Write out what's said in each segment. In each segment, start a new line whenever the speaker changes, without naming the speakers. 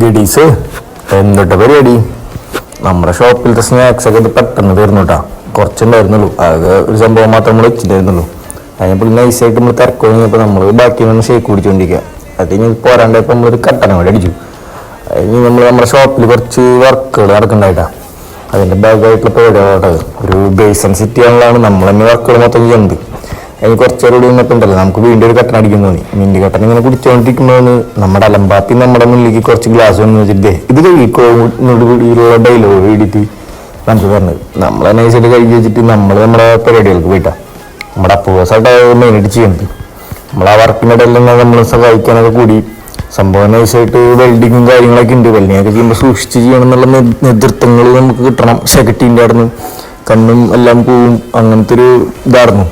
ഗഡീസ് എന്തൊട്ട് പരിപാടി. നമ്മുടെ ഷോപ്പിലത്തെ സ്നാക്സ് ഒക്കെ ഇത് പെട്ടെന്ന് തീർന്നു കേട്ടാ. കുറച്ചുണ്ടായിരുന്നുള്ളൂ, അത് ഒരു സംഭവം മാത്രം നമ്മൾ വെച്ചിട്ടുണ്ടായിരുന്നുള്ളൂ. അതിനിപ്പോൾ നൈസായിട്ട് നമ്മൾ തിരക്ക് കഴിഞ്ഞപ്പോൾ നമ്മൾ ബാക്കി നമ്മൾ ഷേക്ക് കുടിച്ചുകൊണ്ടിരിക്കുക. അത് ഇനി പോരാണ്ടപ്പോൾ നമ്മളൊരു കട്ടന കൂടെ അടിച്ചു. അതിന് നമ്മുടെ ഷോപ്പിൽ കുറച്ച് വർക്കുകൾ നടക്കുന്നുണ്ടായിട്ടാ. അതിൻ്റെ ഭാഗമായിട്ടുള്ള പരിപാടികളാണ്. ഒരു ബേസൺ സിറ്റി ആണെന്നാണ് നമ്മൾ തന്നെ വർക്കുകൾ മൊത്തം ചെയ്യുന്നത്. അതിന് കുറച്ചേരം കൂടി നിന്നപ്പോൾ ഉണ്ടല്ലോ നമുക്ക് വീണ്ടും ഒരു കട്ടൻ അടിക്കുന്നു തോന്നി. മിൻറ്റ് കട്ടൻ ഇങ്ങനെ കുടിച്ചുകൊണ്ടിരിക്കുമ്പോൾ നമ്മുടെ അലമ്പാപ്പി നമ്മുടെ മുന്നിലേക്ക് കുറച്ച് ഗ്ലാസ് വന്ന് വെച്ചിട്ട് ഇത് കഴിക്കുള്ള ഡയലോഗ് എഴുതിയിട്ട് നമുക്ക് പറഞ്ഞത്. നമ്മളെ നൈസായിട്ട് കഴുകി വെച്ചിട്ട് നമ്മൾ നമ്മുടെ പരിപാടികൾക്ക് പോയിട്ടാ. നമ്മുടെ അപ്പോസായിട്ട് മെയിനായിട്ട് ചെയ്യുന്നത്. നമ്മൾ ആ വർക്കിൻ്റെ ഇടയിൽ നമ്മൾ സഹായിക്കാനൊക്കെ കൂടി സംഭവം നൈസായിട്ട് വെൽഡിങ്ങും കാര്യങ്ങളൊക്കെ ഉണ്ട്. വെൽഡിങ്ങൊക്കെ ചെയ്യുമ്പോൾ സൂക്ഷിച്ച് ചെയ്യണം എന്നുള്ള നേതൃത്വങ്ങൾ നമുക്ക് കിട്ടണം. സെക്രട്ടീൻ്റെ ആയിരുന്നു കണ്ണും എല്ലാം പോവും, അങ്ങനത്തെ ഒരു ഇതായിരുന്നു.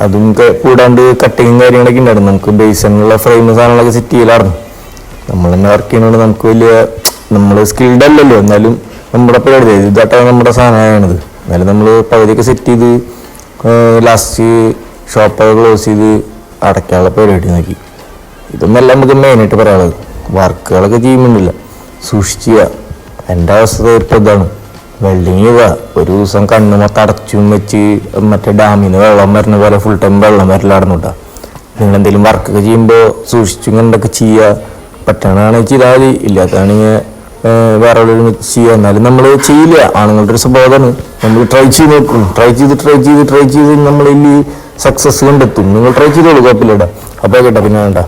അതും കൂടാണ്ട് കട്ടിങ്ങും കാര്യങ്ങളൊക്കെ ഉണ്ടായിരുന്നു. നമുക്ക് ബേസിനുള്ള ഫ്രെയിം സാധനങ്ങളൊക്കെ സെറ്റ് ചെയ്യലായിരുന്നു. നമ്മൾ തന്നെ വർക്ക് ചെയ്യുന്നതുകൊണ്ട് നമുക്ക് വലിയ നമ്മൾ സ്കിൽഡ് അല്ലല്ലോ, എന്നാലും നമ്മുടെ പരിപാടി ഇതായിട്ടാണ് നമ്മുടെ സാധനമാണത്. എന്നാലും നമ്മൾ പകുതിയൊക്കെ സെറ്റ് ചെയ്ത് ലാസ്റ്റ് ഷോപ്പൊക്കെ ക്ലോസ് ചെയ്ത് അടയ്ക്കാനുള്ള പരിപാടി നോക്കി. ഇതൊന്നല്ല നമുക്ക് മെയിനായിട്ട് പറയാനുള്ളത്. വർക്കുകളൊക്കെ ചെയ്യുമ്പോണ്ടില്ല സൂക്ഷിച്ച് ചെയ്യുക. എൻ്റെ അവസ്ഥ ഇപ്പോൾ ഇതാണ്. വെൽഡിങ് ചെയ്യുക, ഒരു ദിവസം കണ്ണ് മൊത്തം അടച്ചും വെച്ച് മറ്റേ ഡാമിൽ നിന്ന് വെള്ളം വരുന്ന പോലെ ഫുൾ ടൈം വെള്ളം വരലായിരുന്നു കേട്ടോ. നിങ്ങളെന്തെങ്കിലും വർക്കൊക്കെ ചെയ്യുമ്പോൾ സൂക്ഷിച്ചും കണ്ടൊക്കെ ചെയ്യുക. പറ്റണതാണെങ്കിൽ ചെയ്താൽ മതി, ഇല്ലാത്തതാണെങ്കിൽ വേറെ എവിടെയും ചെയ്യുക. എന്നാലും നമ്മൾ ചെയ്യില്ല, ആണുങ്ങളുടെ ഒരു സ്വഭാവമാണ്. നമ്മൾ ട്രൈ ചെയ്ത് നോക്കും. ട്രൈ ചെയ്ത് നമ്മളിൽ സക്സസ് കണ്ടെത്തും. നിങ്ങൾ ട്രൈ ചെയ്തോളൂ, കുഴപ്പമില്ല. അപ്പോൾ കേട്ടോ, പിന്നെ വേണ്ട.